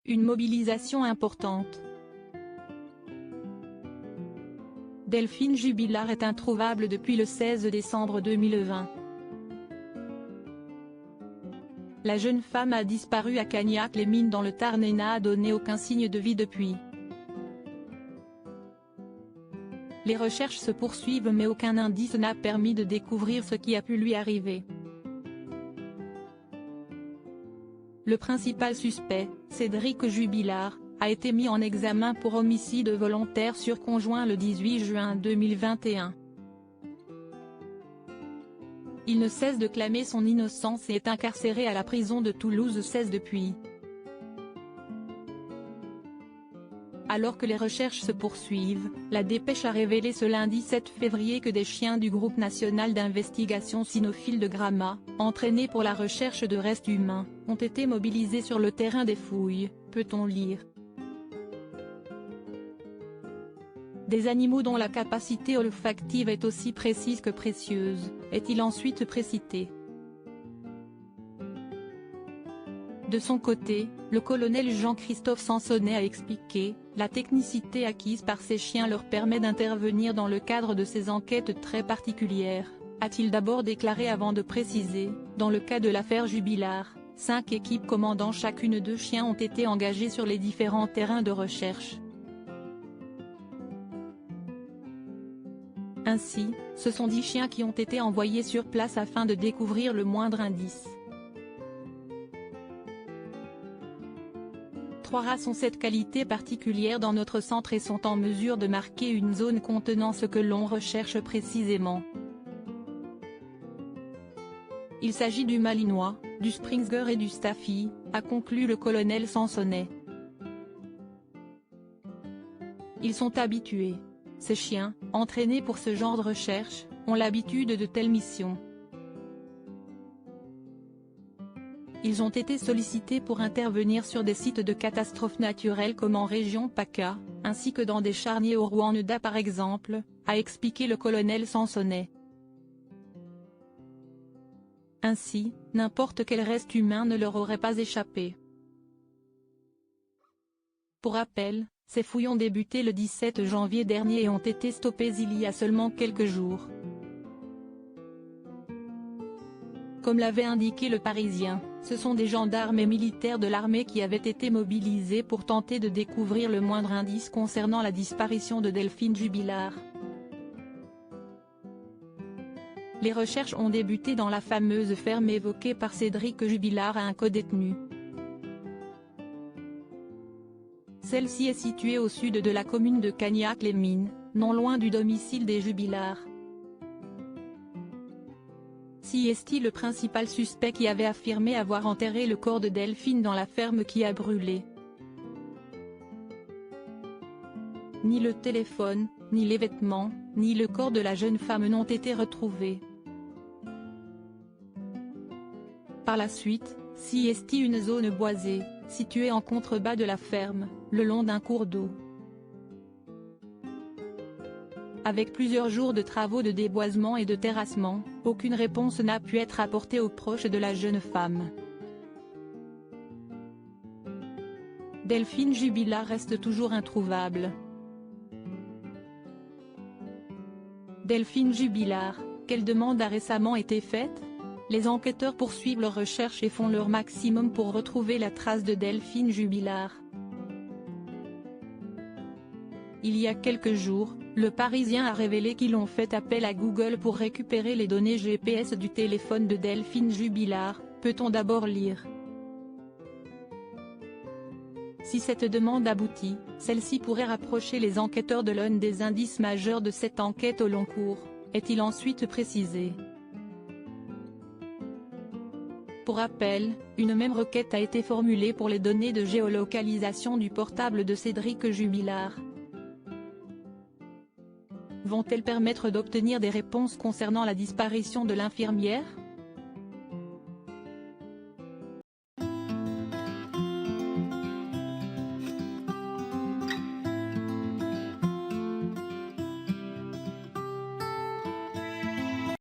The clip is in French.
Une mobilisation importante. Delphine Jubilard est introuvable depuis le 16 décembre 2020. La jeune femme a disparu à Cagnac-les-Mines dans le Tarn et n'a donné aucun signe de vie depuis. Les recherches se poursuivent mais aucun indice n'a permis de découvrir ce qui a pu lui arriver. Le principal suspect, Cédric Jubilard, a été mis en examen pour homicide volontaire sur conjoint le 18 juin 2021. Il ne cesse de clamer son innocence et est incarcéré à la prison de Toulouse 16 depuis. Alors que les recherches se poursuivent, la dépêche a révélé ce lundi 7 février que des chiens du groupe national d'investigation cynophile de Gramat, entraînés pour la recherche de restes humains, ont été mobilisés sur le terrain des fouilles, peut-on lire. Des animaux dont la capacité olfactive est aussi précise que précieuse, est-il ensuite précité. De son côté, le colonel Jean-Christophe Sansonnet a expliqué, la technicité acquise par ces chiens leur permet d'intervenir dans le cadre de ces enquêtes très particulières, a-t-il d'abord déclaré avant de préciser, dans le cas de l'affaire Jubilard, 5 équipes commandant chacune 2 chiens ont été engagées sur les différents terrains de recherche. Ainsi, ce sont 10 chiens qui ont été envoyés sur place afin de découvrir le moindre indice. 3 races ont cette qualité particulière dans notre centre et sont en mesure de marquer une zone contenant ce que l'on recherche précisément. Il s'agit du Malinois, du Springer et du Staffy, a conclu le colonel Sansonnet. Ils sont habitués. Ces chiens, entraînés pour ce genre de recherche, ont l'habitude de telles missions. Ils ont été sollicités pour intervenir sur des sites de catastrophes naturelles comme en région PACA, ainsi que dans des charniers au Rwanda par exemple, a expliqué le colonel Sansonnet. Ainsi, n'importe quel reste humain ne leur aurait pas échappé. Pour rappel, ces fouilles ont débuté le 17 janvier dernier et ont été stoppées il y a seulement quelques jours. Comme l'avait indiqué Le Parisien, ce sont des gendarmes et militaires de l'armée qui avaient été mobilisés pour tenter de découvrir le moindre indice concernant la disparition de Delphine Jubilard. Les recherches ont débuté dans la fameuse ferme évoquée par Cédric Jubilard à un codétenu. Celle-ci est située au sud de la commune de Cagnac-les-Mines, non loin du domicile des Jubilard. C'est le principal suspect qui avait affirmé avoir enterré le corps de Delphine dans la ferme qui a brûlé. Ni le téléphone, ni les vêtements, ni le corps de la jeune femme n'ont été retrouvés. Par la suite, une zone boisée, située en contrebas de la ferme, le long d'un cours d'eau. Avec plusieurs jours de travaux de déboisement et de terrassement, aucune réponse n'a pu être apportée aux proches de la jeune femme. Delphine Jubilard reste toujours introuvable. Delphine Jubilard, quelle demande a récemment été faite? Les enquêteurs poursuivent leurs recherches et font leur maximum pour retrouver la trace de Delphine Jubilard. Il y a quelques jours, Le Parisien a révélé qu'ils ont fait appel à Google pour récupérer les données GPS du téléphone de Delphine Jubilard, peut-on d'abord lire. Si cette demande aboutit, celle-ci pourrait rapprocher les enquêteurs de l'un des indices majeurs de cette enquête au long cours, est-il ensuite précisé. Pour rappel, une même requête a été formulée pour les données de géolocalisation du portable de Cédric Jubilard. Vont-elles permettre d'obtenir des réponses concernant la disparition de l'infirmière ?